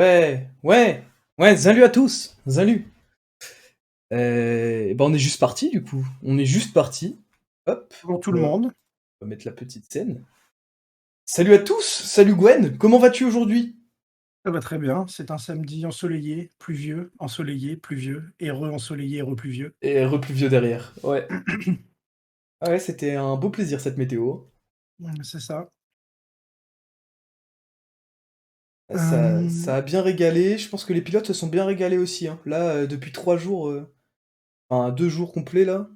Ouais, ouais, ouais, salut à tous, salut. On est juste parti du coup. On est juste parti. Hop, Bonjour tout le on va monde. mettre la petite scène. Salut à tous, salut Gwen, comment vas-tu aujourd'hui? Ça va très bien. C'est un samedi ensoleillé, pluvieux, ensoleillé, pluvieux, et re-ensoleillé et re-pluvieux. Et repluvieux derrière. Ouais. Ah ouais, c'était un beau plaisir cette météo. C'est ça. Ah, ça Hem, a bien régalé. Je pense que les pilotes se sont bien régalés aussi, hein. Là, depuis 3 jours, enfin 2 jours complets là,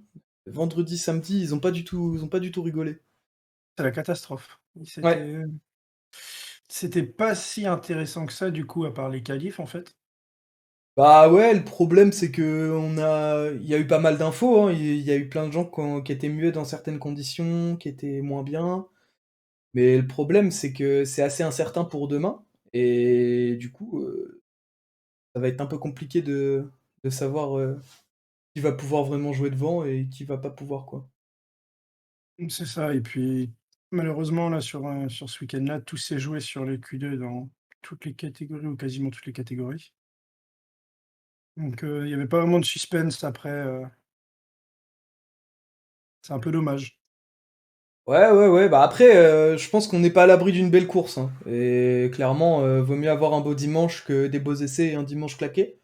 vendredi, samedi, ils ont pas du tout rigolé. c'est la catastrophe. Ouais. C'était pas si intéressant que ça du coup, à part les qualifs en fait. Bah ouais, le problème c'est il y a eu pas mal d'infos, hein. Il y a eu plein de gens qui étaient mieux dans certaines conditions, qui étaient moins bien. Mais le problème c'est que c'est assez incertain pour demain. Et du coup, ça va être un peu compliqué de savoir qui va pouvoir vraiment jouer devant et qui va pas pouvoir, quoi. C'est ça et puis malheureusement là sur ce week-end-là, tout s'est joué sur les Q2 dans toutes les catégories ou quasiment toutes les catégories. Donc il y avait pas vraiment de suspense après, c'est un peu dommage. Ouais, ouais, ouais, bah après, je pense qu'on n'est pas à l'abri d'une belle course, hein. Et clairement, vaut mieux avoir un beau dimanche que des beaux essais et un dimanche claqué.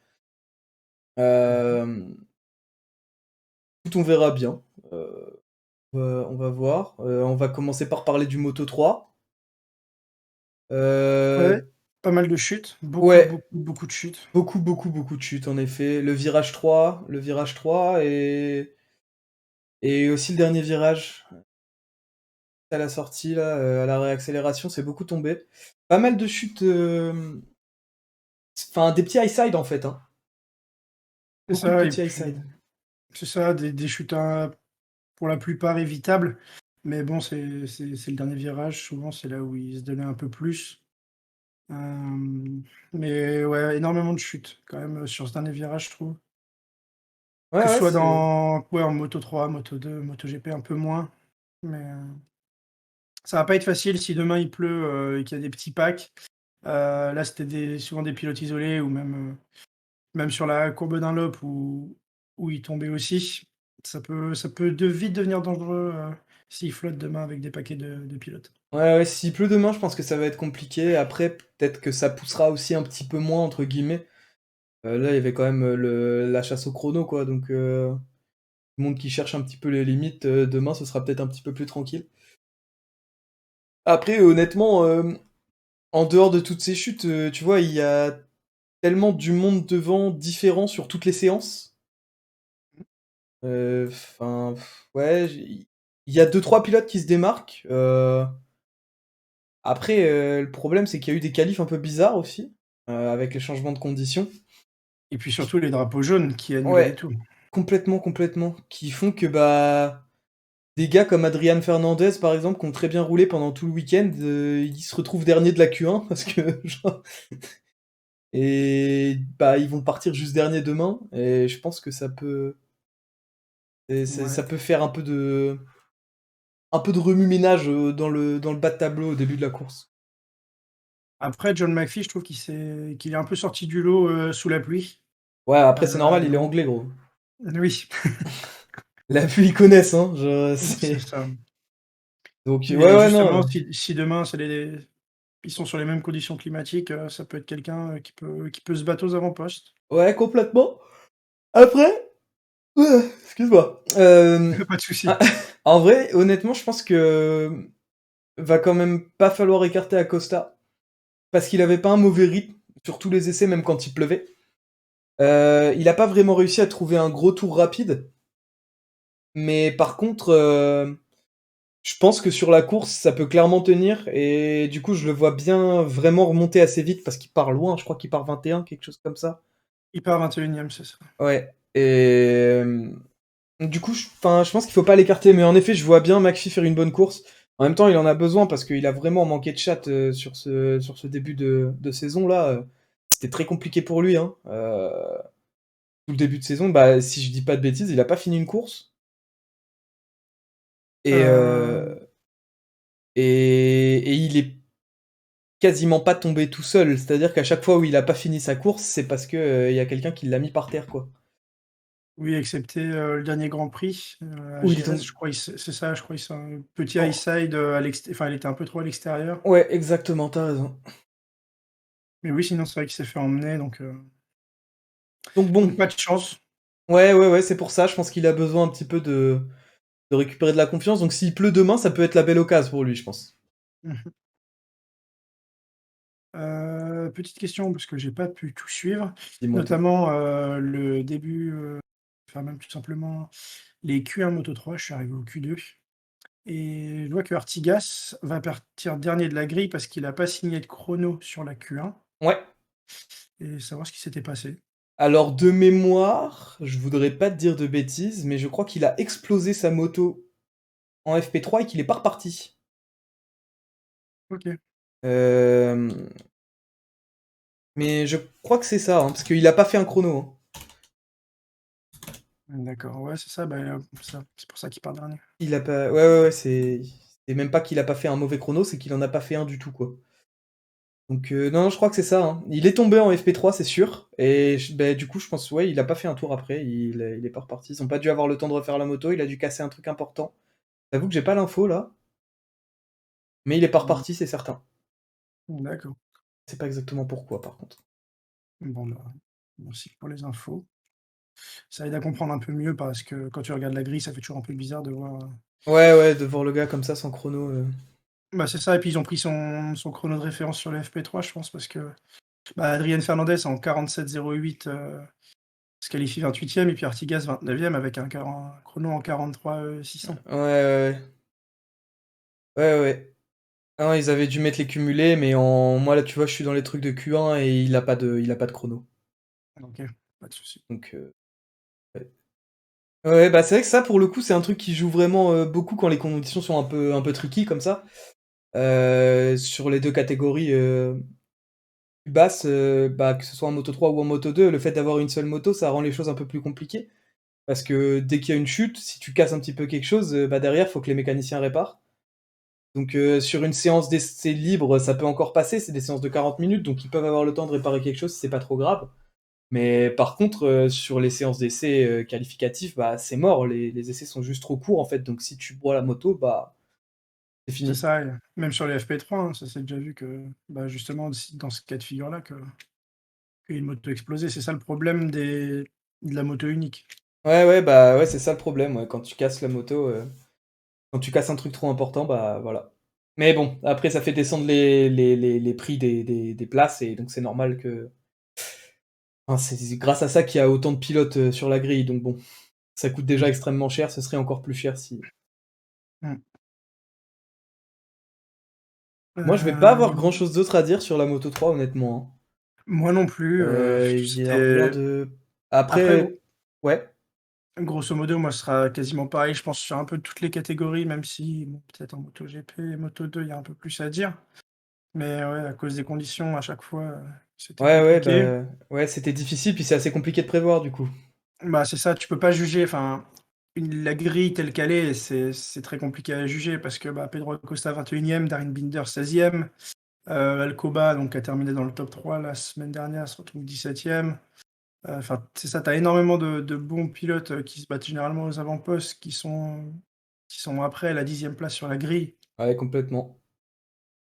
Mmh. Hem, Écoute, on verra bien. On va voir. On va commencer par parler du Moto3. Ouais, Heu, pas mal de chutes, beaucoup, ouais, beaucoup, beaucoup de chutes. beaucoup, beaucoup, beaucoup de chutes en effet. Le virage 3 et aussi le dernier virage à la sortie là, à la réaccélération, c'est beaucoup tombé. Pas mal de chutes, enfin des petits high side en fait, hein. C'est Beaucoup de ça et petits high puis side. c'est ça, des chutes, pour la plupart évitables, mais bon, c'est le dernier virage, souvent, c'est là où il se donnait un peu plus. Mais ouais, énormément de chutes quand même, sur ce dernier virage, je trouve. Ouais, Que ce ouais, soit c'est en Moto3, Moto2, MotoGP un peu moins, mais ça va pas être facile si demain il pleut, et qu'il y a des petits packs. Là, c'était souvent des pilotes isolés ou même sur la courbe d'un loop où il tombait aussi, ça peut vite devenir dangereux s'il flotte demain avec des paquets de pilotes. ouais, ouais, s'il pleut demain, je pense que ça va être compliqué. Après, peut-être que ça poussera aussi un petit peu moins entre guillemets. Là, il y avait quand même, la chasse au chrono quoi, donc le monde qui cherche un petit peu les limites, demain, ce sera peut-être un petit peu plus tranquille. Après, honnêtement, en dehors de toutes ces chutes, tu vois, il y a tellement du monde devant différent sur toutes les séances. Enfin, ouais, il y a deux trois pilotes qui se démarquent. Après, le problème, c'est qu'il y a eu des qualifs un peu bizarres aussi, avec les changements de conditions. Et puis surtout les drapeaux jaunes qui annulaient Ouais, tout. complètement, complètement. Qui font que, bah, des gars comme Adrian Fernandez, par exemple, qui ont très bien roulé pendant tout le week-end, ils se retrouvent derniers de la Q1 parce que genre et bah, ils vont partir juste dernier demain et je pense que Ouais. ça peut faire un peu de remue-ménage, dans le bas de tableau au début de la course. Après John McPhee, je trouve qu'il est un peu sorti du lot, sous la pluie. Ouais, après c'est normal, il est Hem, anglais, gros. oui, La pluie, ils connaissent, hein, je c'est c'est ça. donc ouais, Mais ouais, justement, non, si demain ils sont sur les mêmes conditions climatiques, ça peut être quelqu'un, qui peut se battre aux avant-postes. ouais, complètement. Après, excuse-moi, Pas de souci. ah, en vrai, honnêtement, je pense que, va quand même pas falloir écarter Acosta, parce qu'il avait pas un mauvais rythme sur tous les essais, même quand il pleuvait. Il a pas vraiment réussi à trouver un gros tour rapide, mais par contre, je pense que sur la course, ça peut clairement tenir et du coup, je le vois bien vraiment remonter assez vite parce qu'il part loin, je crois qu'il part 21, quelque chose comme ça. Il part 21e, c'est ça. Ouais et du coup, je pense qu'il faut pas l'écarter, mais en effet, je vois bien McPhee faire une bonne course. En même temps, il en a besoin parce qu'il a vraiment manqué de chat, sur ce début de saison là, c'était très compliqué pour lui, hein. Tout le début de saison, bah, si je dis pas de bêtises, il a pas fini une course et Heu, et il est quasiment pas tombé tout seul. C'est-à-dire qu'à chaque fois où il a pas fini sa course, c'est parce que, il y a quelqu'un qui l'a mis par terre, quoi. Oui, excepté, le dernier Grand Prix, à Où il est Jerez, tombé. je crois c'est ça, je crois ils sont un petit high side, à enfin, il était un peu trop à l'extérieur. Ouais, exactement, tu as raison. Mais oui, sinon c'est vrai qu'il s'est fait emmener Donc bon, donc pas de chance. ouais, ouais, ouais, c'est pour ça, je pense qu'il a besoin un petit peu de récupérer de la confiance, donc s'il pleut demain, ça peut être la belle occasion pour lui, je pense. Mmh. Petite question parce que j'ai pas pu tout suivre, Dis-moi tout. notamment, le début, enfin même tout simplement les Q1 Moto3, je suis arrivé au Q2 et je vois que Artigas va partir dernier de la grille parce qu'il a pas signé de chrono sur la Q1 Ouais. et savoir ce qui s'était passé. Alors de mémoire, je voudrais pas te dire de bêtises, mais je crois qu'il a explosé sa moto en FP3 et qu'il est pas reparti. OK. Hem, mais je crois que c'est ça, hein, parce qu'il a pas fait un chrono, hein. D'accord, ouais, c'est ça, bah, c'est pour ça qu'il part dernier. Il a pas ouais, ouais, ouais, c'est même pas qu'il a pas fait un mauvais chrono, c'est qu'il en a pas fait un du tout, quoi. Donc non, je crois que c'est ça, hein. Il est tombé en FP3, c'est sûr et du coup, je pense, ouais, il a pas fait un tour après, il est pas reparti. Ils ont pas dû avoir le temps de refaire la moto, il a dû casser un truc important. J'avoue que j'ai pas l'info là, mais il est pas Mmh, reparti, c'est certain. d'accord. C'est pas exactement pourquoi, par contre. Bon, bah, merci pour les infos. Ça aide à comprendre un peu mieux parce que quand tu regardes la grille, ça fait toujours un peu bizarre de voir, Ouais, ouais, de voir le gars comme ça sans chrono, bah, c'est ça et puis ils ont pris son chrono de référence sur le FP3 je pense parce que, bah, Adrien Fernandez en 47,08, se qualifie 28e et puis Artigas 29e avec un chrono en 43, 600. ouais, ouais, ouais. Ouais, ouais. Ah non, ils avaient dû mettre les cumulés, mais en moi, là, tu vois, je suis dans les trucs de Q1 et il a pas de chrono. OK, pas de souci. Donc ouais. Ouais, bah, c'est vrai que ça, pour le coup, c'est un truc qui joue vraiment, beaucoup quand les conditions sont un peu tricky comme ça. Sur les 2 catégories, plus basses, bah, que ce soit en Moto3 ou en Moto2, le fait d'avoir une seule moto, ça rend les choses un peu plus compliquées. Parce que dès qu'il y a une chute, si tu casses un petit peu quelque chose, bah, derrière, faut que les mécaniciens réparent. Donc sur une séance d'essai libre, ça peut encore passer, c'est des séances de 40 minutes, donc ils peuvent avoir le temps de réparer quelque chose si c'est pas trop grave. Mais par contre, sur les séances d'essai, qualificatives, bah, c'est mort, les essais sont juste trop courts, en fait, donc si tu broies la moto, bah, c'est C'est fini. ça et même sur les FP3, hein, ça s'est déjà vu que, bah, justement dans ce cas de figure-là qu'une moto explosait. C'est ça le problème de la moto unique. Ouais, ouais, bah, ouais, c'est ça le problème, ouais, quand tu casses la moto, quand tu casses un truc trop important, bah, voilà. Mais bon, après ça fait descendre les prix des places et donc c'est normal que enfin, c'est grâce à ça qu'il y a autant de pilotes, sur la grille, donc bon, ça coûte déjà Mmh. extrêmement cher, ce serait encore plus cher si Mmh. moi je vais pas avoir grand Hem, chose d'autre à dire sur la Moto 3 honnêtement, moi non plus, hein. Il y a rien c'était de après après ouais, grosso modo, moi, ce sera quasiment pareil, je pense, sur un peu toutes les catégories, même si, bon, peut-être en MotoGP et Moto2, il y a un peu plus à dire. Mais ouais, à cause des conditions, à chaque fois, c'était ouais, ouais, compliqué. bah, ouais, c'était difficile puis c'est assez compliqué de prévoir du coup. Bah, c'est ça, tu peux pas juger, enfin, la grille telle qu'elle est, c'est très compliqué à juger parce que, bah, Pedro Acosta 21e, Darryn Binder 16e, Alcoba, donc, a terminé dans le top 3 la semaine dernière, se retrouve 17e. Enfin, c'est ça, tu as énormément de bons pilotes, qui se battent généralement aux avant-postes, qui sont après la 10e place sur la grille. Ouais, complètement.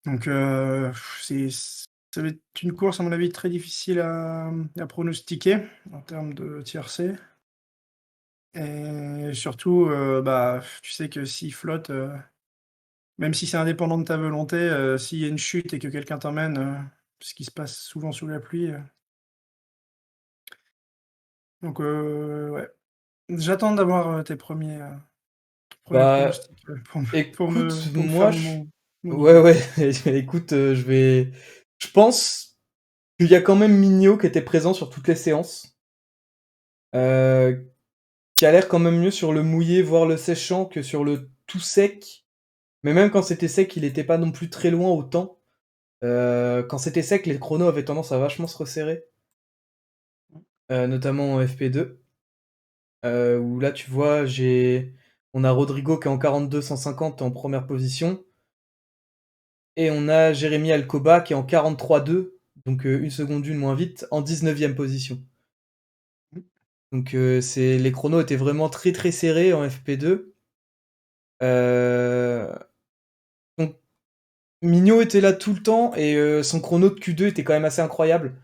Donc c'est ça va être une course, à mon avis, très difficile à pronostiquer en termes de tiercé et surtout, bah, tu sais que s'il flotte, même si c'est indépendant de ta volonté, s'il y a une chute et que quelqu'un t'emmène, ce qui se passe souvent sous la pluie, donc ouais. J'attends d'avoir, tes premiers Bah, pronostics, écoute, pour me faire moi je mon ouais, idée. ouais, écoute, je pense qu'il y a quand même Mignot qui était présent sur toutes les séances, heu, qui a l'air quand même mieux sur le mouillé, voire le séchant que sur le tout sec. Mais même quand c'était sec, il était pas non plus très loin autant. Quand c'était sec, les chronos avaient tendance à vachement se resserrer, notamment en FP2, où là, tu vois, on a Rodrigo qui est en 42-150 en première position et on a Jérémy Alcoba qui est en 43,2, donc 1 seconde 1 moins vite, en 19e position. Donc les chronos étaient vraiment très très serrés en FP2. Donc Mignot était là tout le temps et son chrono de Q2 était quand même assez incroyable.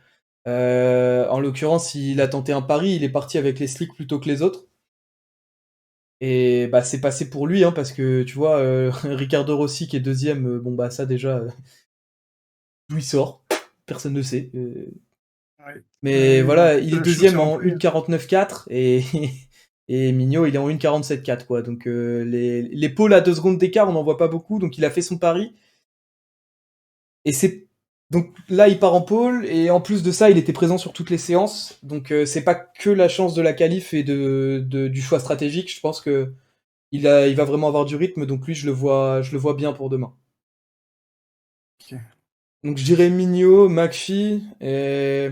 En l'occurrence, il a tenté un pari, il est parti avec les slicks plutôt que les autres. Et bah c'est passé pour lui, hein, parce que tu vois, Ricardo Rossi qui est deuxième, bon bah ça déjà, d'où il sort, personne ne sait. Ouais. Mais Oui, en voilà, plus, il est je trouve que c'est deuxième en en plus. 1,49,4 et et Mignot il est en 1,47,4 quoi. Donc les pôles à 2 secondes d'écart, on n'en voit pas beaucoup, donc il a fait son pari. Et c'est donc là il part en pôle et en plus de ça il était présent sur toutes les séances. Donc c'est pas que la chance de la qualif et du choix stratégique. Je pense que il va vraiment avoir du rythme. Donc lui je le vois bien pour demain. Ok. Donc je dirais Mignot, McPhee et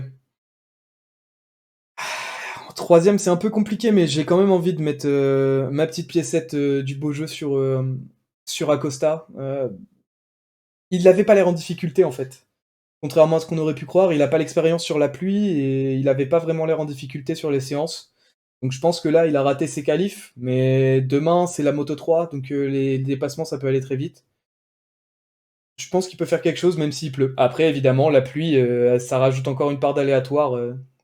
en troisième c'est un peu compliqué mais j'ai quand même envie de mettre ma petite piécette du beau jeu sur Acosta. Il n'avait pas l'air en difficulté en fait. Contrairement à ce qu'on aurait pu croire, il n'a pas l'expérience sur la pluie et il n'avait pas vraiment l'air en difficulté sur les séances. Donc je pense que là, il a raté ses qualifs, mais demain, c'est la Moto 3, donc les dépassements, ça peut aller très vite. Je pense qu'il peut faire quelque chose, même s'il pleut. Après, évidemment, la pluie, ça rajoute encore une part d'aléatoire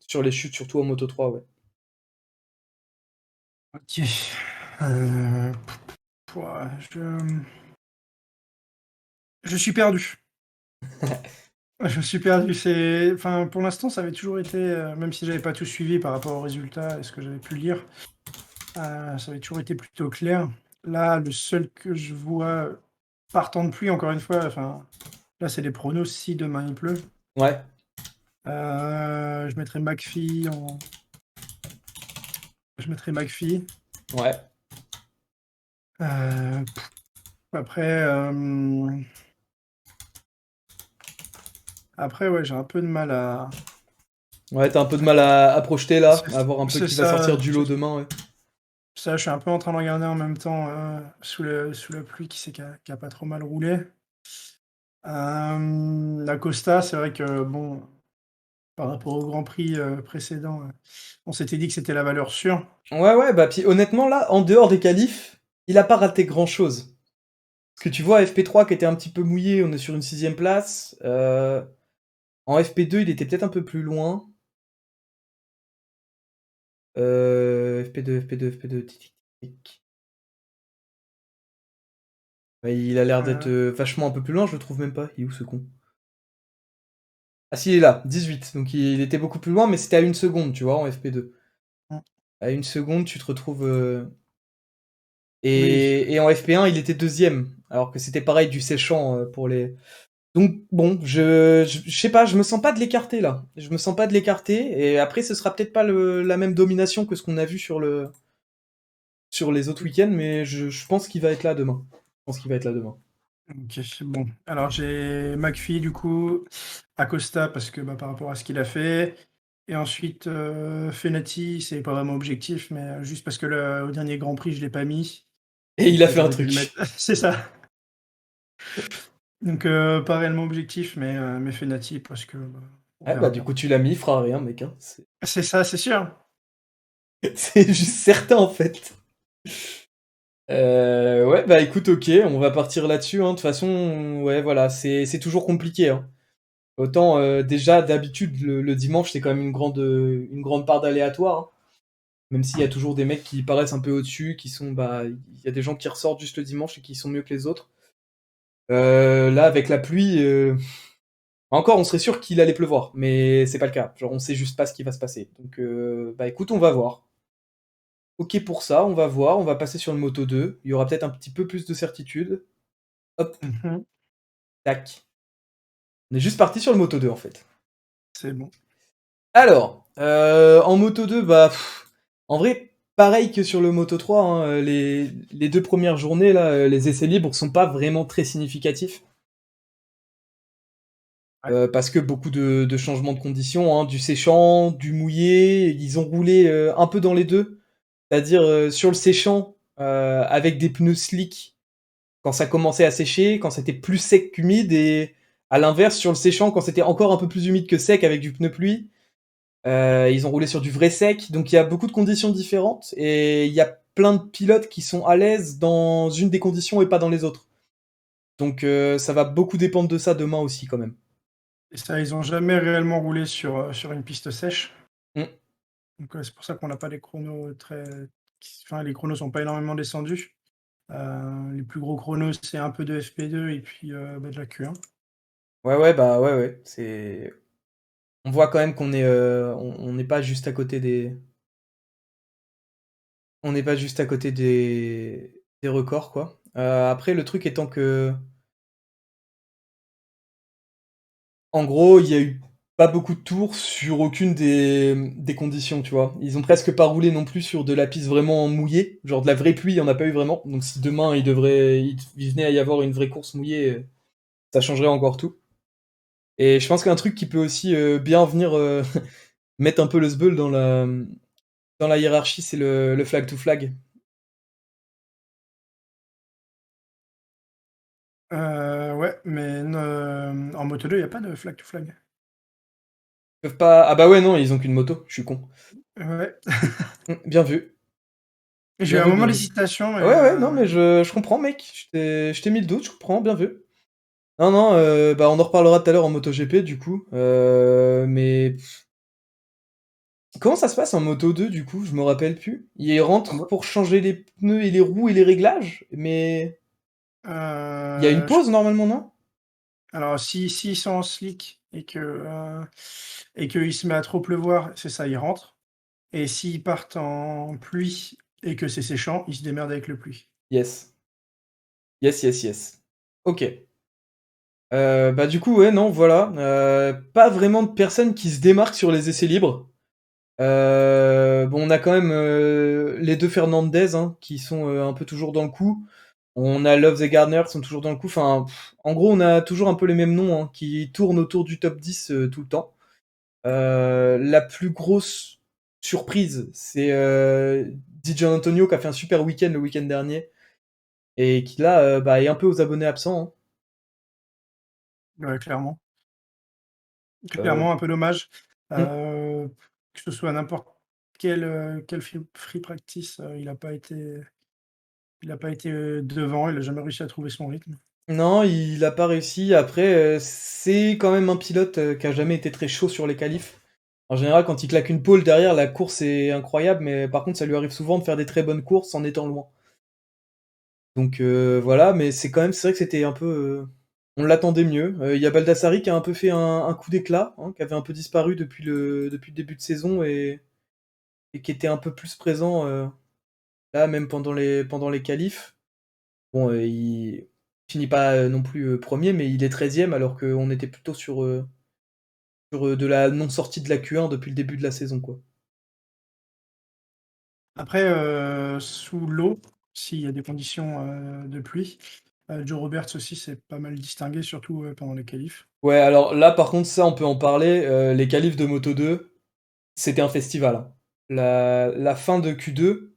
sur les chutes, surtout en Moto 3, ouais. Ok. Euh, pouah, je suis perdu. Je suis perdu. Enfin, pour l'instant, ça avait toujours été, même si j'avais pas tout suivi par rapport aux résultats et ce que j'avais pu lire, ça avait toujours été plutôt clair. Là, le seul que je vois partant de pluie, encore une fois, enfin, là, c'est les pronos si demain il pleut. Ouais, Je mettrai McPhee en. Je mettrai McPhee. ouais. Après, après, ouais, j'ai un peu de mal à. Ouais, t'as un peu de mal à projeter là, à voir un peu C'est qui va sortir ça. du lot demain, ouais. Ça, je suis un peu en train de regarder en même temps sous la pluie qui a pas trop mal roulé. La Costa, c'est vrai que bon, par rapport au Grand Prix précédent, on s'était dit que c'était la valeur sûre. Ouais, ouais, bah puis honnêtement, là, en dehors des qualifs, il a pas raté grand-chose. Parce que tu vois, FP3 qui était un petit peu mouillé, on est sur une 6ème place. En FP2, il était peut-être un peu plus loin. FP2, FP2, FP2, tic, tic, tic. Ouais, il a l'air d'être Euh, vachement un peu plus loin, je le trouve même pas. Il est où ce con? Ah si, il est là, 18. Donc il était beaucoup plus loin, mais c'était à 1 seconde, tu vois, en FP2. mm, À 1 seconde, tu te retrouves. oui, Et en FP1, il était deuxième. Alors que c'était pareil du séchant pour les. Donc bon, je sais pas, je me sens pas de l'écarter là. Je me sens pas de l'écarter. Et après, ce sera peut-être pas la même domination que ce qu'on a vu sur les autres week-ends, mais je pense qu'il va être là demain. Je pense qu'il va être là demain. ok, bon. Alors j'ai McPhee du coup, Acosta parce que bah, par rapport à ce qu'il a fait. Et ensuite, Fenati, c'est pas vraiment objectif, mais juste parce que au dernier Grand Prix, je l'ai pas mis Et et il a que fait un j'aurais dû le mettre. truc. C'est ça. Donc, pas réellement objectif, mais Fenati parce que bah, on Ah bah verra du bien. coup tu l'as mis, il fera rien mec. Hein. C'est ça, c'est sûr. C'est juste certain en fait. Ouais bah écoute ok, on va partir là-dessus. Hein. De toute façon, ouais voilà, c'est toujours compliqué. Hein. Autant déjà d'habitude le dimanche c'est quand même une grande part d'aléatoire. Hein. Même s'il y a toujours des mecs qui paraissent un peu au-dessus, qui sont bah il y a des gens qui ressortent juste le dimanche et qui sont mieux que les autres. Là avec la pluie, encore on serait sûr qu'il allait pleuvoir, mais c'est pas le cas. Genre on sait juste pas ce qui va se passer. Donc bah écoute on va voir. Ok pour ça, on va voir, on va passer sur le Moto 2. Il y aura peut-être un petit peu plus de certitude. Hop, Mmh. tac. On est juste parti sur le Moto 2 en fait. C'est bon. Alors, en Moto 2, bah, en vrai, pareil que sur le Moto 3, hein, les 2 premières journées là, les essais libres sont pas vraiment très significatifs. Ouais. Parce que beaucoup de changements de conditions, hein, du séchant, du mouillé, ils ont roulé, un peu dans les 2. C'est-à-dire, sur le séchant, avec des pneus slick quand ça commençait à sécher, quand c'était plus sec qu'humide et à l'inverse sur le séchant quand c'était encore un peu plus humide que sec avec du pneu pluie. Ils ont roulé sur du vrai sec, donc il y a beaucoup de conditions différentes et il y a plein de pilotes qui sont à l'aise dans une des conditions et pas dans les autres. Donc ça va beaucoup dépendre de ça demain aussi quand même. Et ça, ils ont jamais réellement roulé sur une piste sèche. Mmh. Donc, c'est pour ça qu'on n'a pas des chronos très enfin, les chronos sont pas énormément descendus. Les plus gros chronos, c'est un peu de FP2 et puis, de la Q1. Ouais, ouais, bah, ouais, ouais, c'est on voit quand même qu'on est, on n'est pas juste à côté des on n'est pas juste à côté des records, quoi. Après le truc étant que en gros, il y a eu pas beaucoup de tours sur aucune des conditions, tu vois? Ils ont presque pas roulé non plus sur de la piste vraiment mouillée, genre de la vraie pluie, il y en a pas eu vraiment. Donc si demain il venait à y avoir une vraie course mouillée, ça changerait encore tout. Et je pense qu'un truc qui peut aussi, bien venir, mettre un peu le sbeul dans la hiérarchie, c'est le flag to flag. Ouais, mais en moto 2, il y a pas de flag to flag. Ils peuvent pas ah bah ouais, non, ils ont qu'une moto, je suis con. Ouais. Bien vu, J'ai eu bien un vu, moment bien vu. d'hésitation, mais Ouais, ouais, non, mais je comprends, mec. Je t'ai mis le doute, je comprends, bien vu. Non, non, bah, on en reparlera tout à l'heure en MotoGP du coup, mais comment ça se passe en Moto 2 du coup? Je me rappelle plus. Ils en rentrent mo pour changer les pneus et les roues et les réglages, mais il y a une je pause normalement, non? alors s'ils sont en slick et qu'il se met à trop pleuvoir, c'est ça, ils rentrent et s'ils partent en pluie et que c'est séchant, ils se démerdent avec le pluie. Yes. Yes, yes, yes. OK. Bah, du coup, ouais, non, voilà, pas vraiment de personnes qui se démarquent sur les essais libres. Bon, on a quand même, les 2 Fernandez, hein, qui sont, un peu toujours dans le coup. On a Loves et Gardner qui sont toujours dans le coup. Enfin, en gros, on a toujours un peu les mêmes noms, hein, qui tournent autour du top 10, tout le temps. La plus grosse surprise, c'est, Di Giannantonio qui a fait un super week-end le week-end dernier et qui là, bah, est un peu aux abonnés absents, hein. Ouais, clairement. Heu, Clairement, un peu dommage. mmh. Que ce soit n'importe quel free practice, il a pas été, devant, il a jamais réussi à trouver son rythme. Non, il a pas réussi. Après, c'est quand même un pilote, qui a jamais été très chaud sur les qualifs. En général, quand il claque une pole derrière, la course est incroyable, mais par contre, ça lui arrive souvent de faire des très bonnes courses en étant loin. Donc voilà, mais c'est vrai que c'était un peu, on l'attendait mieux. Il y a Baldassari qui a un peu fait un coup d'éclat, hein, qui avait un peu disparu depuis le début de saison et qui était un peu plus présent, là, même pendant les qualifs. Bon, il finit pas, non plus, 1er, mais il est 13e alors qu'on était plutôt sur de la non-sortie de la Q1 depuis le début de la saison, quoi. Après, sous l'eau, s'il y a des conditions, de pluie, Joe Roberts aussi s'est pas mal distingué, surtout, pendant les qualifs. Ouais, alors là, par contre, ça, on peut en parler, les qualifs de Moto 2, c'était un festival, hein. La fin de Q2,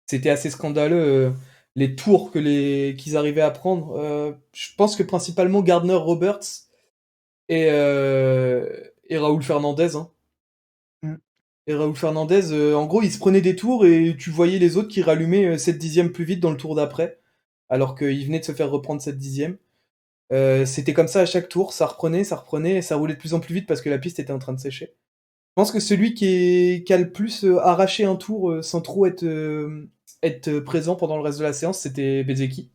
c'était assez scandaleux, les tours qu'ils arrivaient à prendre. Je pense que principalement Gardner Roberts et Raoul Fernandez, hein. Mmh. Et Raoul Fernandez, en gros, il se prenait des tours et tu voyais les autres qui rallumaient 7 dixièmes plus vite dans le tour d'après, alors qu'il venait de se faire reprendre 7 dixièmes. C'était comme ça à chaque tour, ça reprenait et ça roulait de plus en plus vite parce que la piste était en train de sécher. Je pense que celui qui a le plus arraché un tour sans trop être présent pendant le reste de la séance, c'était Bezzecchi.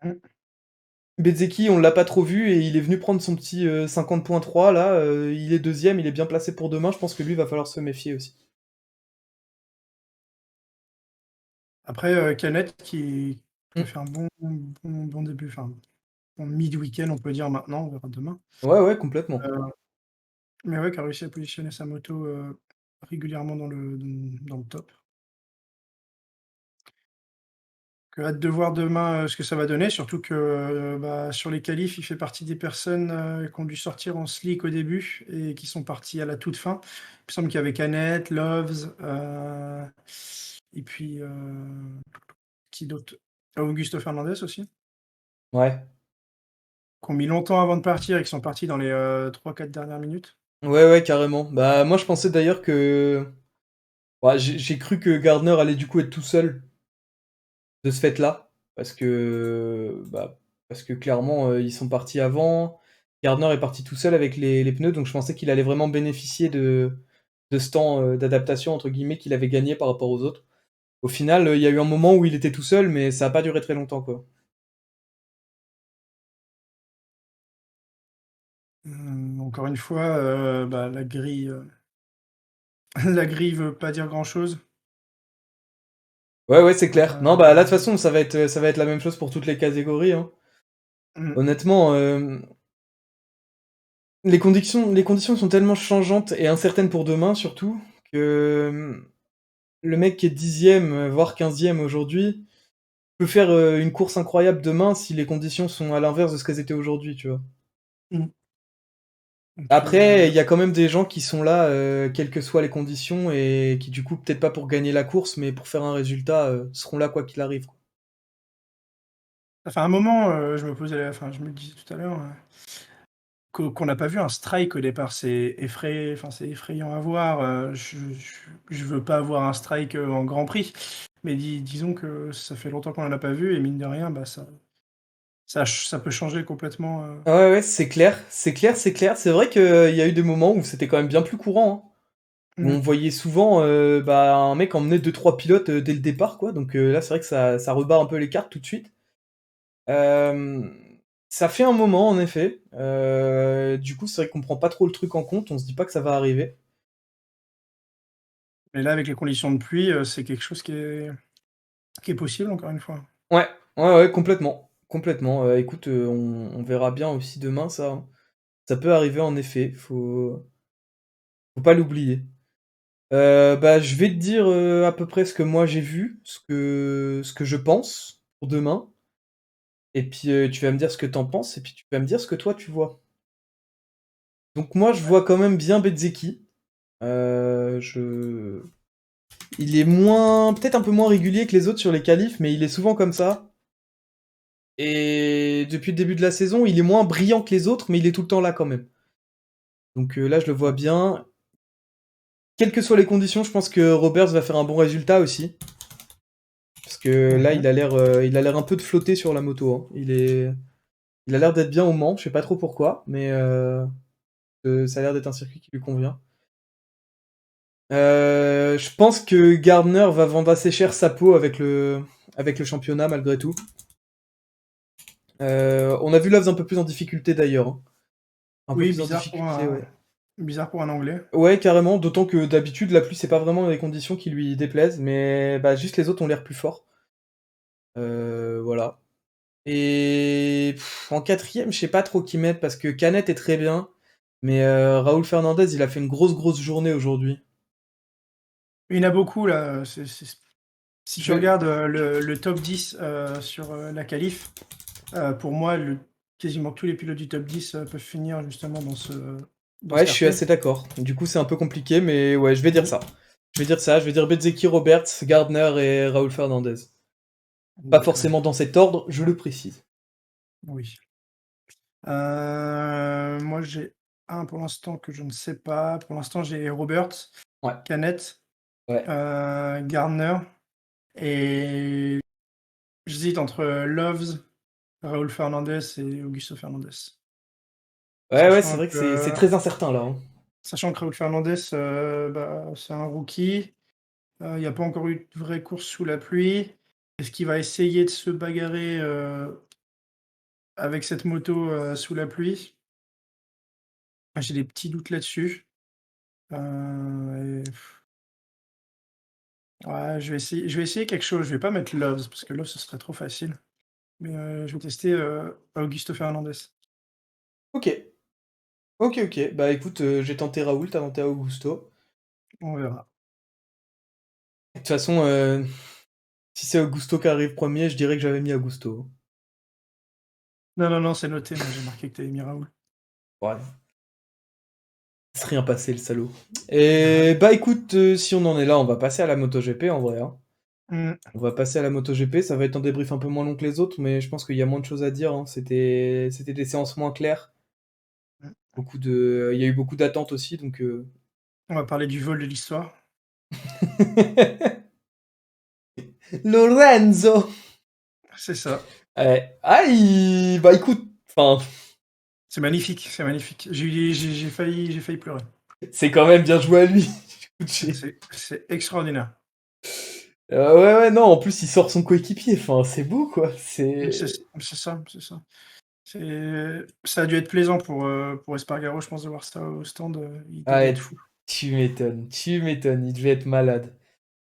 Mmh. Bezzecchi, on l'a pas trop vu et il est venu prendre son petit 50.3 là. Il est deuxième, il est bien placé pour demain. Je pense que lui va falloir se méfier aussi. Après, Canet qui a Mm. fait un bon début, enfin, bon mid-week-end, on peut dire maintenant, on verra demain. Ouais, ouais, complètement. Heu, mais ouais, qui a réussi à positionner sa moto, régulièrement dans le top. Hâte de voir demain, ce que ça va donner, surtout que, bah, sur les qualifs, il fait partie des personnes, qui ont dû sortir en slick au début et qui sont partis à la toute fin. Il me semble qu'il y avait Canet, Loves, et puis, qui d'autre? Augusto Fernandez aussi, Ouais. qui ont mis longtemps avant de partir et qui sont partis dans les 3-4 dernières minutes. Ouais, ouais, carrément. Bah, moi, je pensais d'ailleurs que ouais, j'ai cru que Gardner allait du coup être tout seul de ce fait-là, parce que clairement, ils sont partis avant. Gardner est parti tout seul avec les pneus, donc je pensais qu'il allait vraiment bénéficier de ce temps, «d'adaptation» entre guillemets qu'il avait gagné par rapport aux autres. Au final, il y a eu un moment où il était tout seul, mais ça a pas duré très longtemps, quoi. Encore une fois, bah, la grille, la grille veut pas dire grand-chose. Ouais, ouais, c'est clair. Non, bah, là, de toute Hem, façon, ça va être la même chose pour toutes les catégories, hein. mmh, Honnêtement, les conditions sont tellement changeantes et incertaines pour demain surtout, que, le mec qui est 10e, voire 15e aujourd'hui, peut faire, une course incroyable demain si les conditions sont à l'inverse de ce qu'elles étaient aujourd'hui, tu vois? mmh, donc Après, il y a quand même des gens qui sont là, quelles que soient les conditions et qui du coup, peut-être pas pour gagner la course, mais pour faire un résultat, seront là quoi qu'il arrive, quoi. ça fait un moment, je me posais enfin, je me le disais tout à l'heure, qu'on n'a pas vu un strike au départ. C'est effrayant à voir, je veux pas avoir un strike, en Grand Prix, mais disons que ça fait longtemps qu'on en a pas vu et mine de rien, bah, ça peut changer complètement, Ah ouais, ouais, c'est clair, c'est clair, c'est clair. C'est vrai qu'il y a eu des moments où c'était quand même bien plus courant, hein. Où on mmh. voyait souvent, bah, un mec emmener deux trois pilotes, dès le départ, quoi, donc là, c'est vrai que ça rebat un peu les cartes tout de suite. Hem, Ça fait un moment, en effet, du coup, c'est vrai qu'on prend pas trop le truc en compte, on se dit pas que ça va arriver. Mais là, avec les conditions de pluie, c'est quelque chose qui est possible encore une fois. Ouais, ouais, ouais, complètement, complètement, écoute, on verra bien aussi demain ça, hein. Ça peut arriver en effet, faut pas l'oublier. Bah, je vais te dire, à peu près ce que moi j'ai vu, ce que je pense pour demain. Et puis, tu vas me dire ce que tu en penses et puis tu vas me dire ce que toi tu vois. Donc moi, je Ouais. vois quand même bien Bezzecchi. Je il est moins peut-être un peu moins régulier que les autres sur les qualifs, mais il est souvent comme ça et depuis le début de la saison, il est moins brillant que les autres, mais il est tout le temps là quand même. Donc là, je le vois bien. Quelles que soient les conditions, je pense que Roberts va faire un bon résultat aussi. Parce que là, Mmh. il a l'air un peu de flotter sur la moto, hein. Il a l'air d'être bien au Mans, je sais pas trop pourquoi, mais ça a l'air d'être un circuit qui lui convient. Je pense que Gardner va vendre assez cher sa peau avec le championnat malgré tout. On a vu Loves un peu plus en difficulté d'ailleurs, hein. Un peu Oui, plus en difficulté, ouais. bizarre pour un Anglais. Ouais, carrément, d'autant que d'habitude, la pluie, c'est pas vraiment des conditions qui lui déplaisent, mais bah, juste les autres ont l'air plus forts. Voilà. Et en quatrième, je sais pas trop qui mettre parce que Canet est très bien, mais Raúl Fernandez, il a fait une grosse journée aujourd'hui. Il y en a beaucoup là, si tu Je vais regardes, le top 10, sur, la qualif, pour moi, quasiment tous les pilotes du top 10, peuvent finir justement dans ce Ouais, je suis quartier. assez d'accord. Du coup, c'est un peu compliqué, mais ouais, je vais dire Mmh. ça. Je vais dire ça, je vais dire Bezzecchi, Roberts, Gardner et Raúl Fernandez. Pas Donc forcément dans cet ordre, je le précise. oui. Moi, j'ai un pour l'instant que je ne sais pas. Pour l'instant, j'ai Roberts, Ouais, Canet, ouais. Gardner et j'hésite entre Loves, Raúl Fernandez et Augusto Fernandez. Ouais, ouais, c'est Sachant vrai que c'est que très incertain là, hein. sachant que Raúl Fernandez, bah, c'est un rookie, il y a pas encore eu de vraie course sous la pluie. Est-ce qu'il va essayer de se bagarrer, avec cette moto, sous la pluie? Ah, j'ai des petits doutes là-dessus, et ouais, je vais essayer quelque chose. Je vais pas mettre Loves parce que Loves, ce serait trop facile, mais je vais tester, Augusto Fernandez. OK. OK, OK. Bah écoute, j'ai tenté Raoul, tu tenté Augusto. On verra. De toute façon, si c'est Augusto qui arrive premier, je dirais que j'avais mis Augusto. Non, non, non, c'est noté. Moi, j'ai marqué que tu avais mis Raoul. Ouais, il s'est rien passé le salaud. Et bah écoute, si on en est là, on va passer à la MotoGP en vrai, hein. Mmh. On va passer à la MotoGP, ça va être un débrief un peu moins long que les autres, mais je pense qu'il y a moins de choses à dire, hein. C'était des séances moins claires. Mmh. Il y a eu beaucoup d'attentes aussi, donc On va parler du vol de l'histoire. Lorenzo! C'est ça. Ouais. Ah, bah écoute, enfin, C'est magnifique, c'est magnifique. J'ai failli pleurer. c'est quand même bien joué à lui. Écoute, C'est extraordinaire. Ouais, ouais, non, en plus, il sort son coéquipier, enfin, c'est beau, quoi. C'est ça, c'est ça. Ça a dû être plaisant pour Espargaro, je pense, de voir ça au stand, il Ah devait être ouais, fou. tu m'étonnes, il devait être malade.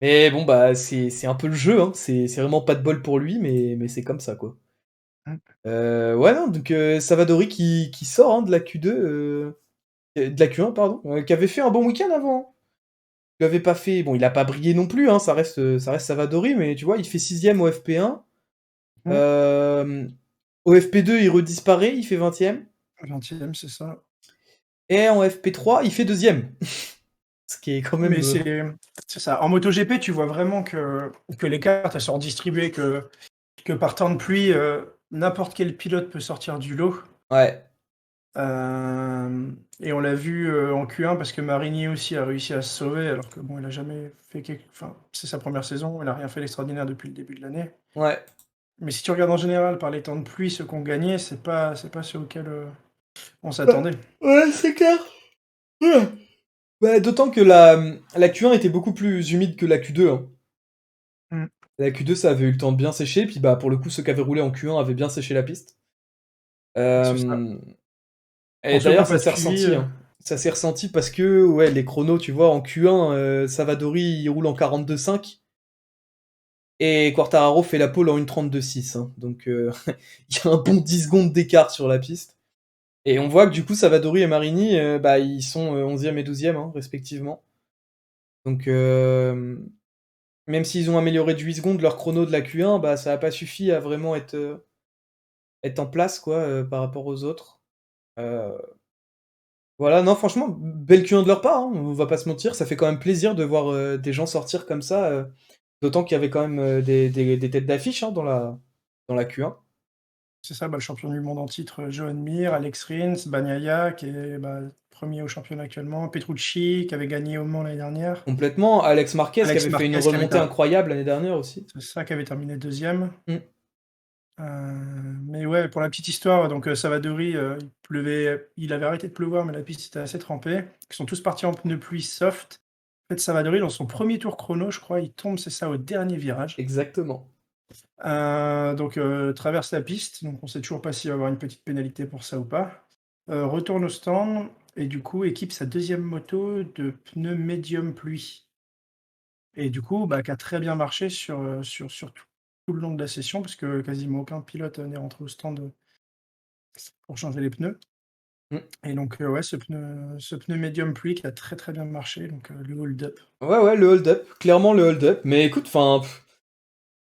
Mais bon, bah, c'est un peu le jeu, hein. C'est vraiment pas de bol pour lui, mais c'est comme ça, quoi. Mmh. Ouais, non, donc Savadori qui sort, hein, de la Q2, de la Q1, pardon, qui avait fait un bon week-end avant, hein. Il avait pas fait bon, il a pas brillé non plus, hein, ça reste Savadori, mais tu vois, il fait 6e au FP1. Mmh. Hem, Au FP2, il redisparaît, il fait 20e. 20e, c'est ça. Et en FP3, il fait 2e. Ce qui est quand Mais même, c'est ça. En MotoGP, tu vois vraiment que les cartes, elles sont redistribuées, que par temps de pluie, n'importe quel pilote peut sortir du lot. ouais, Et on l'a vu, en Q1 parce que Marini aussi a réussi à se sauver alors que bon, il a jamais fait enfin, c'est sa première saison, il a rien fait d'extraordinaire depuis le début de l'année. ouais. Mais si tu regardes en général par les temps de pluie, ceux qui ont gagné, c'est pas ceux auxquels, on Ouais, s'attendait. ouais, c'est clair. Ouais. Bah, d'autant que la Q1 était beaucoup plus humide que la Q2, hein. Mmh, La Q2, ça avait eu le temps de bien sécher, puis bah, pour le coup, ceux qui avaient roulé en Q1 avaient bien séché la piste. c'est ça. Hem Et Pour ceux qui d'ailleurs, ont ça pas s'est suivi, ressenti, hein. Ça s'est ressenti parce que, ouais, les chronos, tu vois, en Q1, Savadori, il roule en 42,5 et Quartararo fait la pole en 1,32,6, hein. Donc, il y a un bon 10 secondes d'écart sur la piste. Et on voit que du coup, Savadori et Marini, bah, ils sont 11e et 12e, hein, respectivement. Donc, même s'ils ont amélioré de 8 secondes leur chrono de la Q1, bah, ça n'a pas suffi à vraiment être en place, quoi, par rapport aux autres. Heu, voilà, non, franchement, belle Q1 de leur part, hein, on va pas se mentir. Ça fait quand même plaisir de voir des gens sortir comme ça, d'autant qu'il y avait quand même des têtes d'affiche, hein, dans la Q1. c'est ça, bah, le champion du monde en titre, Joan Mir, Alex Rins, Bagnaia qui est, bah, 1er au championnat actuellement, Petrucci qui avait gagné au Mans l'année dernière, Complètement. Alex Marquez qui Alex avait fait une Marquez remontée incroyable l'année dernière aussi. c'est ça, qui avait terminé 2e. Mmh. Mais ouais, pour la petite histoire, donc Savadori, il avait arrêté de pleuvoir, mais la piste était assez trempée. Ils sont tous partis en pneus pluie soft. En fait, Savadori, dans son premier tour chrono, je crois, il tombe, c'est ça, au dernier virage. Exactement. Donc traverse la piste, donc on sait toujours pas s'il va y avoir une petite pénalité pour ça ou pas. Retourne au stand et du coup équipe sa deuxième moto de pneus médium pluie et du coup, bah, qui a très bien marché sur tout le long de la session parce que quasiment aucun pilote, n'est rentré au stand, pour changer les pneus. Mmh. Et donc, ouais, ce pneu médium pluie qui a très, très bien marché, donc, le hold-up. Ouais, ouais, le hold-up, clairement le hold-up. Mais écoute, enfin,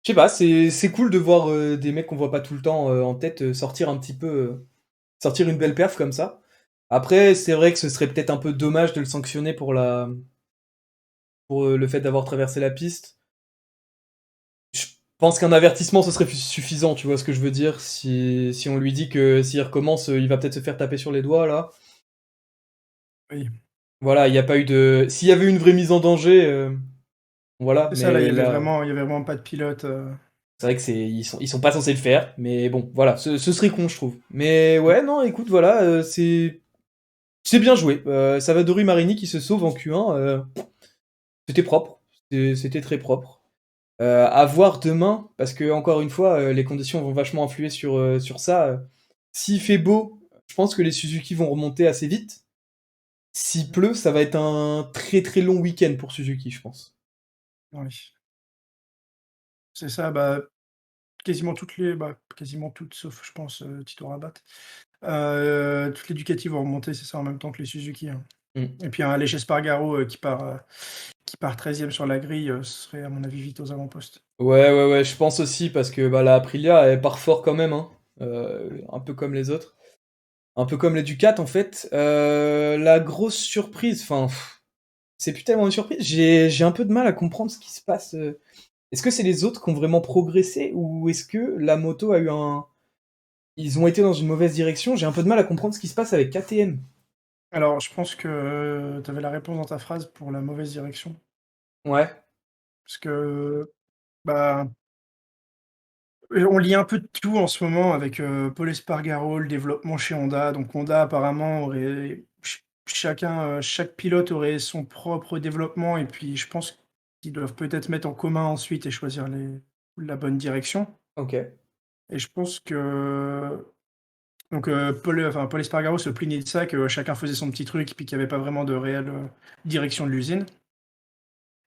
je sais pas, c'est cool de voir, des mecs qu'on voit pas tout le temps, en tête, sortir un petit peu, sortir une belle perf comme ça. Après, c'est vrai que ce serait peut-être un peu dommage de le sanctionner pour le fait d'avoir traversé la piste. Je pense qu'un avertissement, ce serait suffisant, tu vois ce que je veux dire? Si on lui dit que s'il recommence, il va peut-être se faire taper sur les doigts là. Oui, Voilà, il y a pas eu de s'il y avait eu une vraie mise en danger, voilà, c'est ça, là, mais là, il y avait vraiment pas de pilote, c'est vrai que ils sont pas censés le faire, mais bon, voilà, ce serait con, je trouve. Mais ouais, non, écoute, voilà, c'est bien joué. Savadori Marini qui se sauve en Q1, c'était propre, c'était très propre. À voir demain, parce que encore une fois, les conditions vont vachement influer sur ça. S'il fait beau, je pense que les Suzuki vont remonter assez vite. S'il pleut, ça va être un très très long week-end pour Suzuki, je pense. oui. C'est ça, quasiment toutes sauf je pense, Tito Rabat. Toutes les Ducati vont remonter, c'est ça, en même temps que les Suzuki, hein. Mm. Et puis un Aleix Espargaro, qui part 13e sur la grille, ce serait à mon avis vite aux avant-postes. Ouais, ouais, ouais, je pense aussi, parce que bah, la Aprilia, elle part fort quand même, hein. Un peu comme les autres. Un peu comme les Ducat, en fait. La grosse surprise, enfin, c'est plus tellement une surprise. J'ai un peu de mal à comprendre ce qui se passe. Est-ce que c'est les autres qui ont vraiment progressé ou est-ce que la moto a eu un ils ont été dans une mauvaise direction? J'ai un peu de mal à comprendre ce qui se passe avec KTM. Alors, je pense que tu avais la réponse dans ta phrase pour la mauvaise direction. Ouais, Parce que, bah, on lit un peu de tout en ce moment avec, Paul Espargaro, le développement chez Honda. Donc Honda apparemment aurait chaque pilote aurait son propre développement et puis je pense qu'ils doivent peut-être mettre en commun ensuite et choisir la bonne direction. OK. Et je pense que donc, Paul Espargaro se plaignait de ça, que chacun faisait son petit truc, puis qu'il y avait pas vraiment de réelle, direction de l'usine.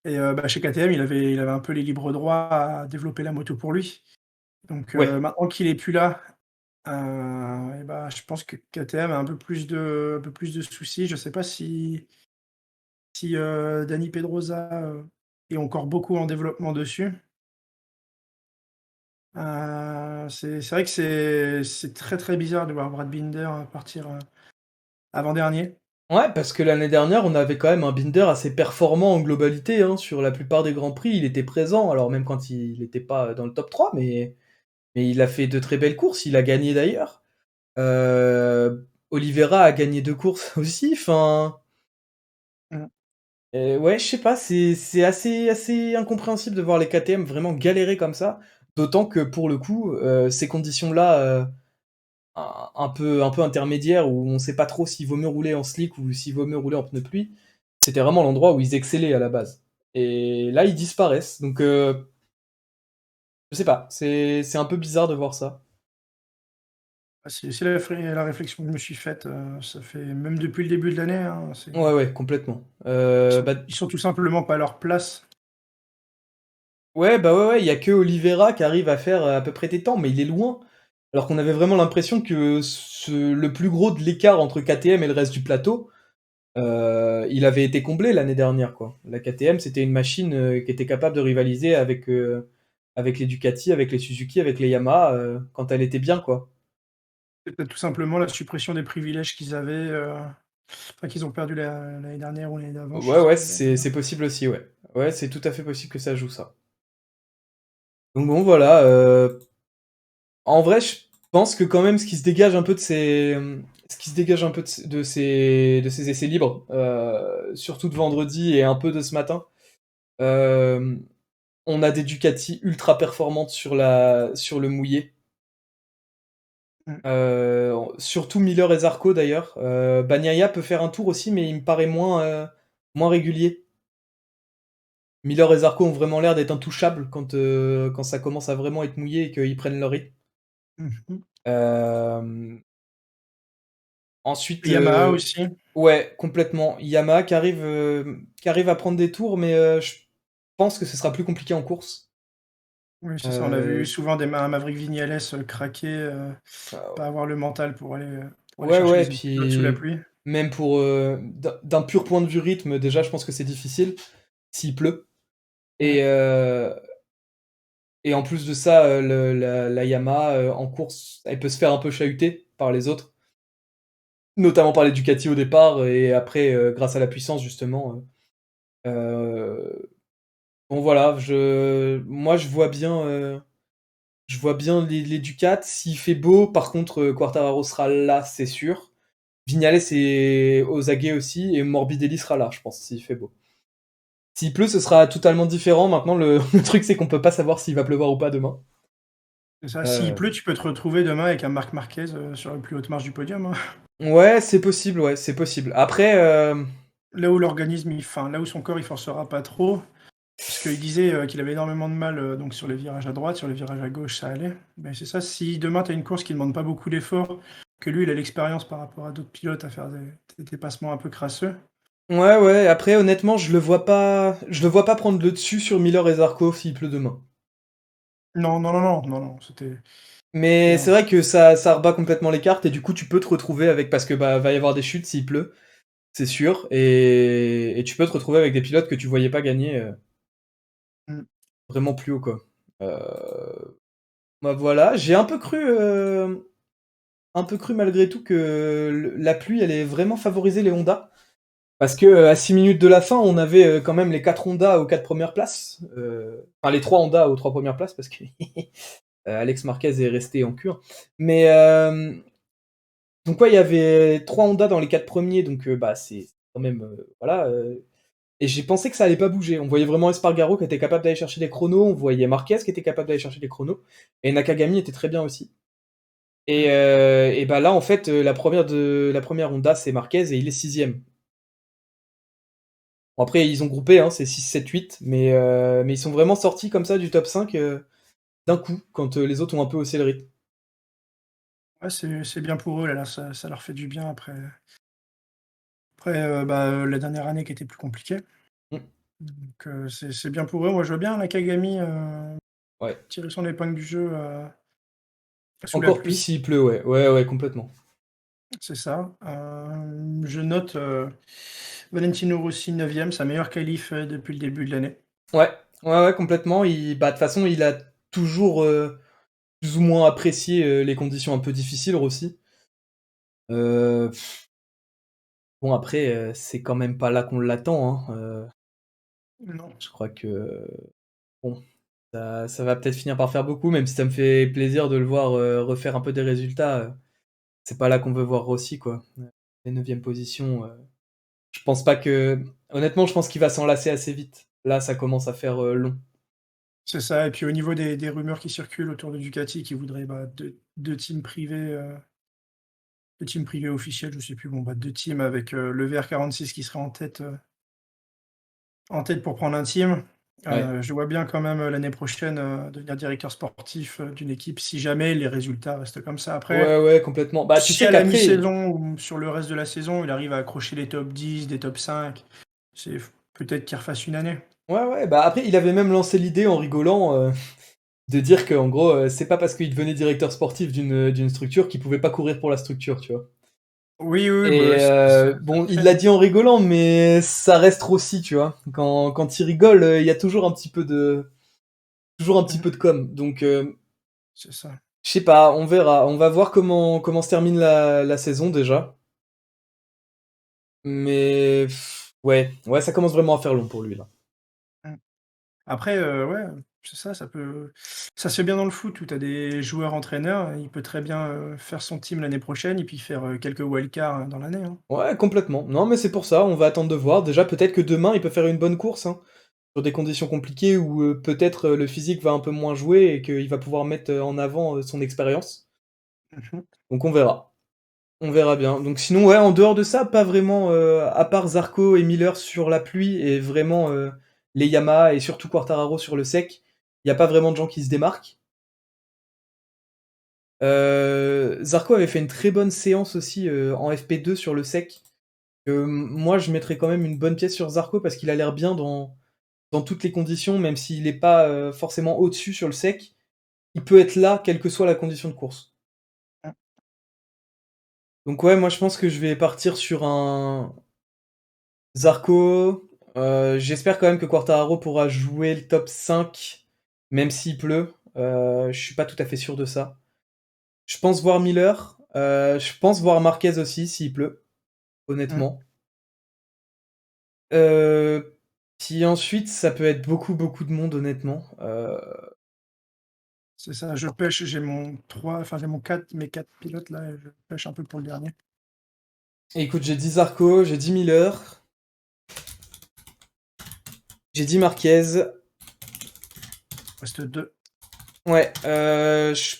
Et bah, chez KTM, il avait un peu les libres droits à développer la moto pour lui. Donc, Ouais. maintenant qu'il est plus là, et bah, je pense que KTM a un peu plus de soucis. Je sais pas si Dani Pedrosa, est encore beaucoup en développement dessus. C'est vrai que c'est très, très bizarre de voir Brad Binder, partir, avant-dernier. Ouais, parce que l'année dernière, on avait quand même un Binder assez performant en globalité, hein, sur la plupart des grands prix, il était présent, alors même quand il n'était pas dans le top 3, mais il a fait de très belles courses, il a gagné d'ailleurs. Oliveira a gagné 2 courses aussi, enfin, Mmh. ouais, je sais pas, c'est assez incompréhensible de voir les KTM vraiment galérer comme ça, d'autant que pour le coup, ces conditions-là, un peu intermédiaires où on sait pas trop s'il vaut mieux rouler en slick ou s'il vaut mieux rouler en pneu pluie, c'était vraiment l'endroit où ils excellaient à la base. Et là, ils disparaissent. Donc, je sais pas, c'est un peu bizarre de voir ça. Ah, c'est la réflexion que je me suis faite, ça fait même depuis le début de l'année, hein, Ouais, ouais, complètement. Bah, ils sont tout simplement pas à leur place. ouais, bah ouais, ouais, il y a que Oliveira qui arrive à faire à peu près des temps, mais il est loin. Alors qu'on avait vraiment l'impression que le plus gros de l'écart entre KTM et le reste du plateau, il avait été comblé l'année dernière, quoi. La KTM, c'était une machine qui était capable de rivaliser avec les Ducati, avec les Suzuki, avec les Yamaha, quand elle était bien, quoi. C'est peut-être tout simplement la suppression des privilèges qu'ils avaient, enfin qu'ils ont perdu l'année dernière ou l'année d'avant, je Ouais, sais ouais, plus c'est d'ailleurs. possible aussi, ouais. Ouais, c'est tout à fait possible que ça joue ça. Donc bon, voilà. En vrai, je pense que quand même, ce qui se dégage un peu de ces, ce qui se dégage un peu de ces essais libres, surtout de vendredi et un peu de ce matin. euh, on a des Ducati ultra performantes sur le mouillé. Mmh. Surtout Miller et Zarco d'ailleurs. Bagnaia peut faire un tour aussi, mais il me paraît moins régulier. Miller et Zarco ont vraiment l'air d'être intouchables quand ça commence à vraiment être mouillé et qu'ils prennent leur rythme. Mmh mh. Euh, ensuite, Yamaha aussi. ouais, complètement. Yamaha qui arrive à prendre des tours, mais je pense que ce sera plus compliqué en course. Oui, c'est ça, on a vu Euh, souvent un Maverick Vignales, craquer, pas avoir le mental pour aller ouais, chercher ouais, les autres pilotes sous la puis pluie. même pour d'un pur point de vue rythme, déjà, je pense que c'est difficile s'il pleut. Mmh. Et, euh, et en plus de ça, la Yamaha en course, elle peut se faire un peu chahuter par les autres, notamment par les Ducati au départ, et après, grâce à la puissance, justement. Bon, voilà, moi, je vois bien les Ducats. S'il fait beau, par contre, Quartararo sera là, c'est sûr. Vignales est aux aguets aussi, et Morbidelli sera là, je pense, s'il fait beau. S'il pleut, ce sera totalement différent. Maintenant, le, le truc, c'est qu'on peut pas savoir s'il va pleuvoir ou pas demain. C'est ça, s'il Euh, pleut, tu peux te retrouver demain avec un Marc Marquez, sur la plus haute marche du podium, hein. ouais, c'est possible, ouais, c'est possible. Après, Là où l'organisme, enfin, là où son corps, il forcera pas trop, parce qu'il disait, qu'il avait énormément de mal, donc sur les virages à droite, sur les virages à gauche, ça allait. Ben c'est ça, si demain tu as une course qui demande pas beaucoup d'efforts, que lui, il a l'expérience par rapport à d'autres pilotes à faire des dépassements un peu crasseux. ouais, ouais. Après, honnêtement, je le vois pas prendre le dessus sur Miller et Zarco s'il pleut demain. Non, non, non, non, non, non, c'était Mais un c'est vrai que ça rebat complètement les cartes et du coup tu peux te retrouver avec parce que bah va y avoir des chutes s'il pleut, c'est sûr, et tu peux te retrouver avec des pilotes que tu voyais pas gagner mmh, vraiment plus haut quoi. Bah voilà, j'ai un peu cru malgré tout que la pluie allait vraiment favoriser les Honda. Parce que à 6 minutes de la fin, on avait quand même les 4 Honda aux 4 premières places. Enfin, les 3 Honda aux 3 premières places, parce que Alex Marquez est resté en Q1. Mais donc, ouais, il y avait 3 Honda dans les 4 premiers, donc bah, c'est quand même. Voilà. Et j'ai pensé que ça allait pas bouger. On voyait vraiment Espargaro qui était capable d'aller chercher des chronos, on voyait Marquez qui était capable d'aller chercher des chronos, et Nakagami était très bien aussi. Et bah là, en fait, la première Honda, c'est Marquez et il est sixième. Bon, après, ils ont groupé, hein, c'est 6, 7, 8, mais ils sont vraiment sortis comme ça du top 5 d'un coup, quand les autres ont un peu haussé le rythme. Ouais, c'est bien pour eux, là, ça leur fait du bien après, la dernière année qui était plus compliquée. Mm. Donc c'est bien pour eux. Moi, je veux bien Nakagami, Ouais. tirer son épingle du jeu, sous la Encore plus pluie. s'il pleut, ouais. Ouais, ouais, complètement. C'est ça. Je note, Valentino Rossi 9e, sa meilleure qualif, depuis le début de l'année. Ouais, ouais, ouais, complètement. Bah, de toute façon, il a toujours plus ou moins apprécié les conditions un peu difficiles, Rossi. Euh, bon, après, c'est quand même pas là qu'on l'attend, hein. Non, Je crois que bon, ça va peut-être finir par faire beaucoup, même si ça me fait plaisir de le voir refaire un peu des résultats. C'est pas là qu'on veut voir Rossi, quoi. Les 9e positions. Je pense pas que. Honnêtement, je pense qu'il va s'en lasser assez vite. Là, ça commence à faire long. c'est ça et puis au niveau des rumeurs qui circulent autour de Ducati qui voudraient, 2 teams privés, 2 teams privés officiels, je sais plus, 2 teams avec, le VR46 qui serait en tête pour prendre un team. Ouais. Je vois bien quand même, l'année prochaine, devenir directeur sportif, d'une équipe si jamais les résultats restent comme ça. Ouais, Après, ouais, complètement. Bah, tu si sais à la qu'après. mi-saison ou sur le reste de la saison, il arrive à accrocher des top 10, des top 5, c'est peut-être qu'il refasse une année. Ouais, ouais, bah après, il avait même lancé l'idée en rigolant de dire qu'en gros, c'est pas parce qu'il devenait directeur sportif d'une structure qu'il pouvait pas courir pour la structure, tu vois. Oui, oui, Et ça bon, le il fait. l'a dit en rigolant, mais ça reste aussi, tu vois. Quand il rigole, il y a toujours un petit Mmh, peu de com. Donc, c'est ça. je sais pas, on verra. On va voir comment se termine la saison déjà. Mais ouais, ouais, ça commence vraiment à faire long pour lui là. Mmh. Après, ouais, c'est ça, ça se fait bien dans le foot où tu as des joueurs entraîneurs, il peut très bien, faire son team l'année prochaine et puis faire, quelques wildcards, dans l'année, hein. Ouais, complètement. Non, mais c'est pour ça, on va attendre de voir. Déjà, peut-être que demain, il peut faire une bonne course, hein, sur des conditions compliquées où peut-être le physique va un peu moins jouer et qu'il va pouvoir mettre en avant son expérience. Mmh mh. Donc on verra. On verra bien. Donc sinon, ouais, en dehors de ça, pas vraiment, à part Zarco et Miller sur la pluie et vraiment les Yamaha et surtout Quartararo sur le sec, il y a pas vraiment de gens qui se démarquent. Zarco avait fait une très bonne séance aussi en FP2 sur le sec. Moi, je mettrais quand même une bonne pièce sur Zarco parce qu'il a l'air bien dans toutes les conditions, même s'il n'est pas forcément au-dessus sur le sec. Il peut être là, quelle que soit la condition de course. Mmh. Donc ouais, moi je pense que je vais partir sur un Zarco. J'espère quand même que Quartararo pourra jouer le top 5, même s'il pleut. Je suis pas tout à fait sûr de ça. Je pense voir Miller. Je pense voir Marquez aussi s'il pleut, Mmh. honnêtement. Heu, Puis ensuite, ça peut être beaucoup, beaucoup de monde, honnêtement. C'est ça, je pêche, j'ai mon 4, mes 4 pilotes là et je pêche un peu pour le dernier. Écoute, j'ai dit Zarco, j'ai dit Miller, j'ai dit Marquez. Il reste 2. Ouais, je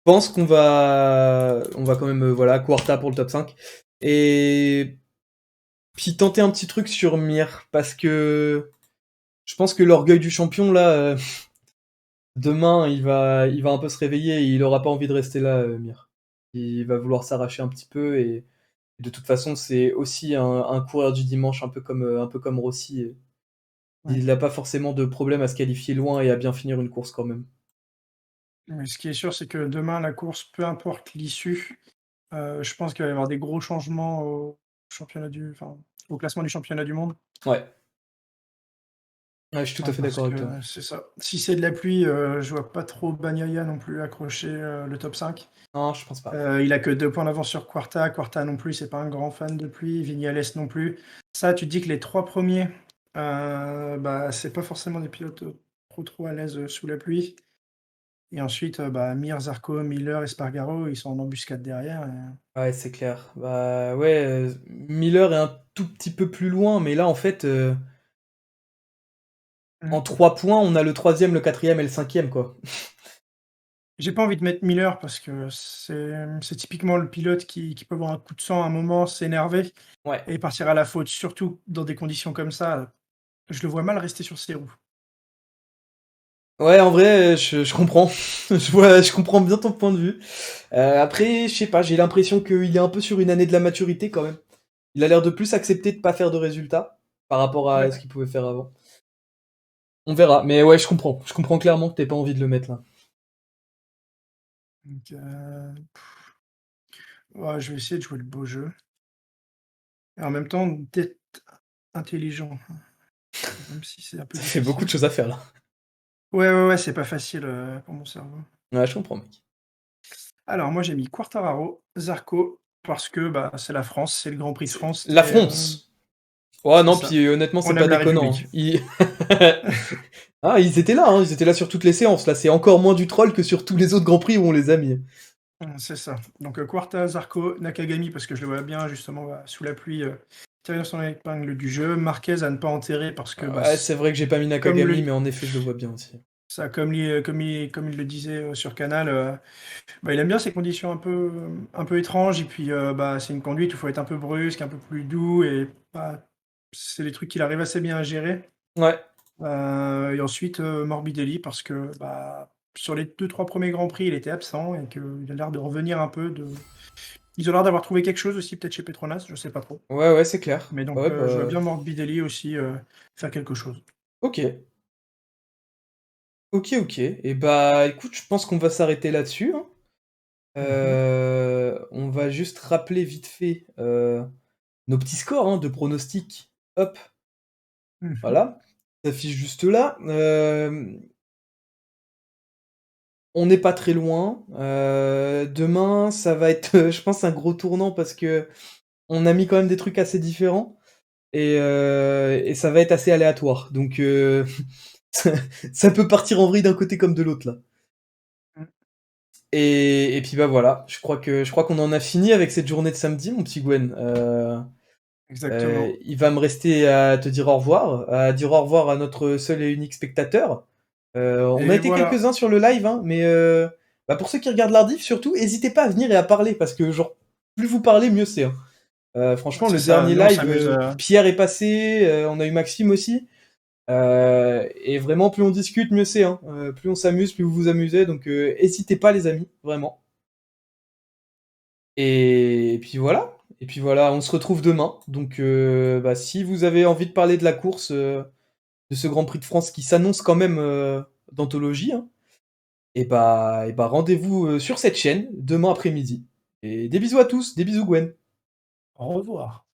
pense qu'on va quand même, voilà, Quarta pour le top 5. Et puis tenter un petit truc sur Mir, parce que je pense que l'orgueil du champion, là, demain, il va un peu se réveiller et il aura pas envie de rester là, Mir. Il va vouloir s'arracher un petit peu et de toute façon, c'est aussi un coureur du dimanche, un peu comme Rossi. Ouais. Il n'a pas forcément de problème à se qualifier loin et à bien finir une course quand même. Mais ce qui est sûr, c'est que demain la course, peu importe l'issue, je pense qu'il va y avoir des gros changements au classement du championnat du monde. Ouais. Ouais, je suis tout à fait Parce d'accord que avec toi. c'est ça. Si c'est de la pluie, je vois pas trop Bagnaia non plus accrocher, le top 5. Non, je pense pas. Il a que 2 points d'avance sur Quarta. Quarta non plus, c'est pas un grand fan de pluie. Vignales non plus. Ça, tu te dis que les 3 premiers, bah, c'est pas forcément des pilotes, trop à l'aise, sous la pluie. Et ensuite, bah, Mir, Zarco, Miller, Espargaro, ils sont en embuscade derrière et Ouais, c'est clair. Bah, ouais, Miller est un tout petit peu plus loin, mais là, en fait, en mmh. 3 points, on a le troisième, le quatrième et le cinquième, quoi. J'ai pas envie de mettre Miller parce que c'est typiquement le pilote qui peut avoir un coup de sang à un moment, s'énerver Ouais. et partir à la faute, surtout dans des conditions comme ça. Je le vois mal rester sur ses roues. Ouais, en vrai, je comprends. Je comprends bien ton point de vue. Après, je sais pas, j'ai l'impression qu'il est un peu sur une année de la maturité, quand même. Il a l'air de plus accepter de pas faire de résultats, par rapport à ce Ouais, qu'il pouvait faire avant. On verra, mais ouais, je comprends. Je comprends clairement que tu pas envie de le mettre là. donc ouais, je vais essayer de jouer le beau jeu et en même temps d'être intelligent, même si c'est un peu Ça fait beaucoup de difficile. choses à faire là. Ouais, ouais, ouais, c'est pas facile, pour mon cerveau. Ouais, je comprends, mec. Alors moi, j'ai mis Quartararo, Zarco parce que, bah, c'est la France, c'est le Grand Prix de C'est France la et France! Oh c'est non, ça. puis honnêtement, c'est On pas aime la déconnant, hein. République. Ah, ils étaient là sur toutes les séances. Là, c'est encore moins du troll que sur tous les autres grands prix où on les a mis. C'est ça. Donc, Quarta, Zarco, Nakagami parce que je le vois bien justement, bah, sous la pluie, tirer son épingle du jeu. Marquez à ne pas enterrer parce que, bah, Ouais, c'est vrai que j'ai pas mis comme Nakagami, le mais en effet, je le vois bien aussi. ça, comme il le disait, sur Canal, bah, il aime bien ces conditions un peu étranges et puis, bah, c'est une conduite où il faut être un peu brusque, un peu plus doux et bah, c'est des trucs qu'il arrive assez bien à gérer. Ouais, Et ensuite, Morbidelli parce que, bah, sur les deux trois premiers grands prix, il était absent et qu'il a l'air de revenir un peu de ils ont l'air d'avoir trouvé quelque chose aussi peut-être chez Petronas, je sais pas trop. ouais, ouais, c'est clair. Mais donc, Ouais, je vois bah, bien Morbidelli aussi, faire quelque chose. ok. Ok, ok. Et bah, écoute, je pense qu'on va s'arrêter là-dessus, hein. Mmh. On va juste rappeler vite fait nos petits scores hein, de pronostics. Hop, Mmh. voilà. Ça s'affiche juste là. On n'est pas très loin. Demain, ça va être, je pense, un gros tournant parce que on a mis quand même des trucs assez différents et ça va être assez aléatoire. Donc, ça ça peut partir en vrille d'un côté comme de l'autre là. Mmh. Et puis bah voilà, je crois qu'on en a fini avec cette journée de samedi, mon petit Gwen. Exactement. Il va me rester à te dire au revoir, à dire au revoir à notre seul et unique spectateur. On a Et été voilà. quelques-uns sur le live, hein, mais bah, pour ceux qui regardent l'Ardif, surtout, n'hésitez pas à venir et à parler, parce que genre, plus vous parlez, mieux c'est. Hein. Franchement, C'est le ça, dernier nous on live, s'amuse, Pierre est passé, on a eu Maxime aussi. Et vraiment, plus on discute, mieux c'est. Hein. Plus on s'amuse, plus vous vous amusez. Donc, n'hésitez pas, les amis, vraiment. Et puis voilà. Et puis voilà, on se retrouve demain. Donc, bah, si vous avez envie de parler de la course, de ce Grand Prix de France qui s'annonce quand même d'anthologie, hein, et bah rendez-vous sur cette chaîne demain après-midi. Et des bisous à tous, des bisous Gwen. au revoir.